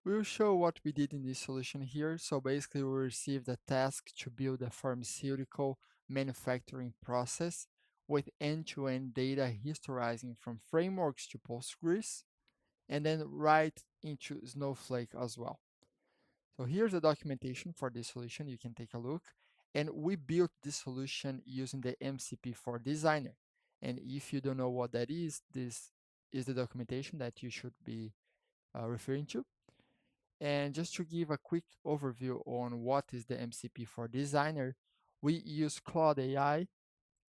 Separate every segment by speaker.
Speaker 1: We'll show what we did in this solution here. So basically we received a task to build a pharmaceutical manufacturing process with end-to-end data historizing from FrameworX to Postgres and then right into Snowflake as well. So here's the documentation for this solution. You can take a look. And we built this solution using the MCP4 designer. And if you don't know what that is, this is the documentation that you should be referring to. And just to give a quick overview on what is the MCP4 designer, we use Claude AI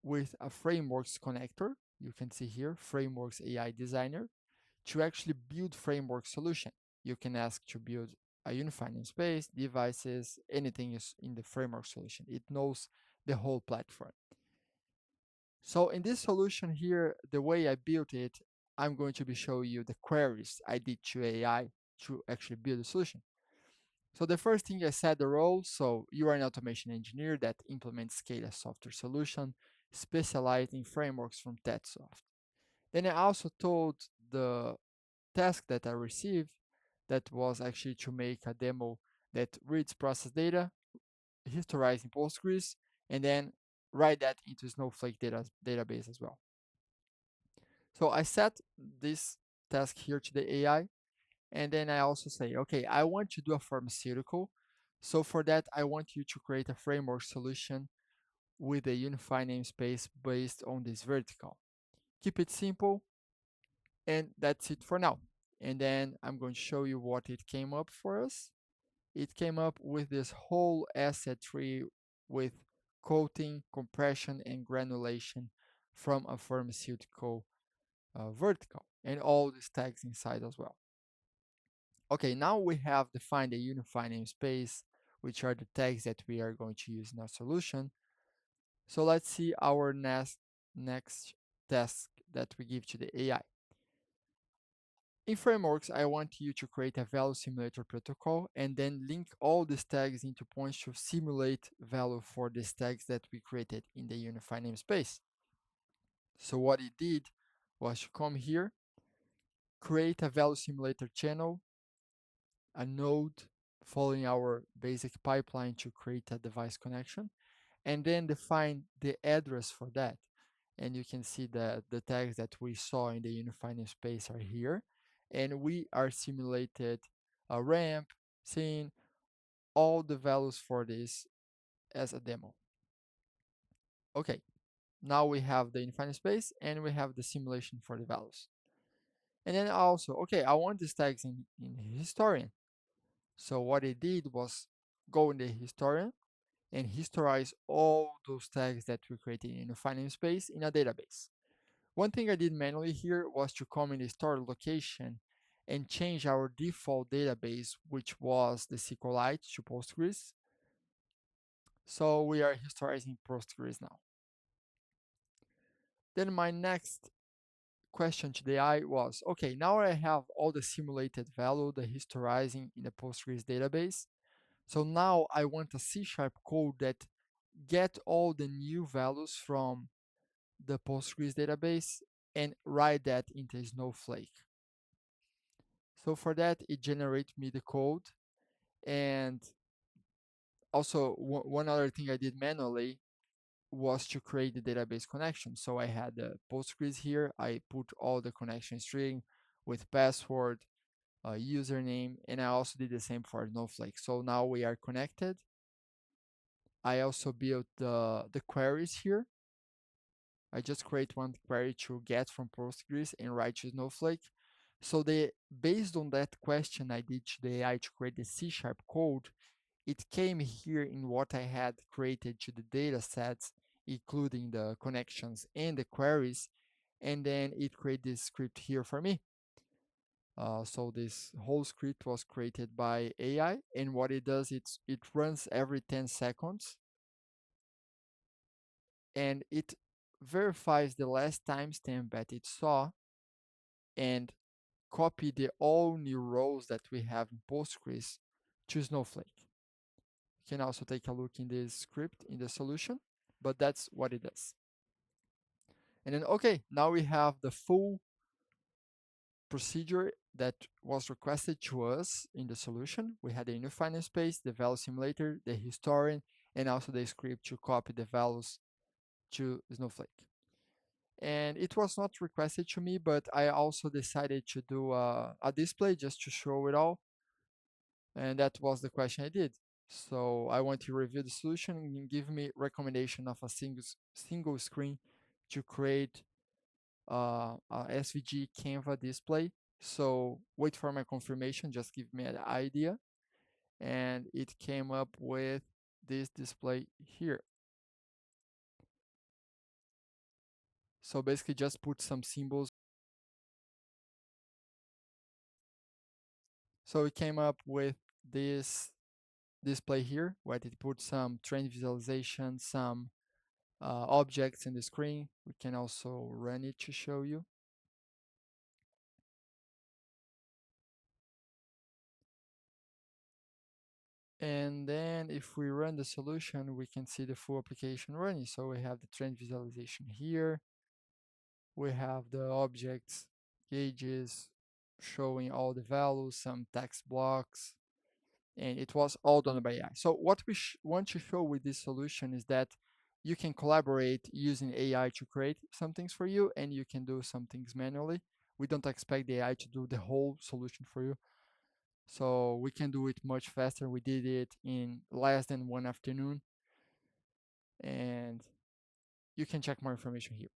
Speaker 1: with a FrameworX connector. You can see here, FrameworX AI designer, to actually build framework solution. You can ask to build a unified namespace, devices, anything is in the framework solution. It knows the whole platform. So in this solution here, the way I built it, I'm going to be showing you the queries I did to AI to actually build a solution. So the first thing I set the role, so you are an automation engineer that implements SCADA software solution specialized in frameworks from TechSoft. Then I also told the task that I received that was actually to make a demo that reads process data, historizing Postgres, and then write that into Snowflake database as well. So I set this task here to the AI, and then I also say, okay, I want to do a pharmaceutical. So for that, I want you to create a framework solution with a unified namespace based on this vertical. Keep it simple, and that's it for now. And then I'm going to show you what it came up for us. It came up with this whole asset tree with coating, compression, and granulation from a pharmaceutical vertical, and all these tags inside as well. Okay, now we have defined a unified namespace, which are the tags that we are going to use in our solution. So let's see our next task that we give to the AI. In FrameworX, I want you to create a value simulator protocol and then link all these tags into points to simulate value for these tags that we created in the unified namespace. So what it did was to come here, create a value simulator channel, a node following our basic pipeline to create a device connection, and then define the address for that. And you can see that the tags that we saw in the unified namespace are here. And we are simulated a ramp, scene, all the values for this as a demo. Okay, now we have the unified namespace and we have the simulation for the values. And then also, okay, I want these tags in historian. So what it did was go in the historian and historize all those tags that we created in unified namespace in a database. One thing I did manually here was to come in the store location and change our default database, which was the SQLite to Postgres. So we are historizing Postgres now. Then my next question to the AI was, okay, now I have all the simulated value, the historizing in the Postgres database. So now I want a C# code that get all the new values from the Postgres database and write that into Snowflake. So for that, it generates me the code. And also one other thing I did manually was to create the database connection. So I had the Postgres here. I put all the connection string with password, username, and I also did the same for Snowflake. So now we are connected. I also built the queries here. I just create one query to get from Postgres and write to Snowflake. So based on that question I did to the AI to create the C# code, it came here in what I had created to the data sets, including the connections and the queries, and then it created this script here for me. So this whole script was created by AI, and what it does, it runs every 10 seconds, and it verifies the last timestamp that it saw, and copy the all new rows that we have in Postgres to Snowflake. You can also take a look in this script in the solution, but that's what it does. And then, okay, now we have the full procedure that was requested to us in the solution. We had a new finance space, the value simulator, the historian, and also the script to copy the values to Snowflake. And it was not requested to me, but I also decided to do a display just to show it all. And that was the question I did. So I want to review the solution and give me recommendation of a single screen to create a SVG Canva display. So wait for my confirmation, just give me an idea. And it came up with this display here. So basically just put some symbols. So it came up with this display here, where it put some trend visualization, some objects in the screen. We can also run it to show you. And then if we run the solution, we can see the full application running. So we have the trend visualization here. We have the objects, gauges, showing all the values, some text blocks, and it was all done by AI. So what we want to show with this solution is that you can collaborate using AI to create some things for you, and you can do some things manually. We don't expect the AI to do the whole solution for you. So we can do it much faster. We did it in less than one afternoon, and you can check more information here.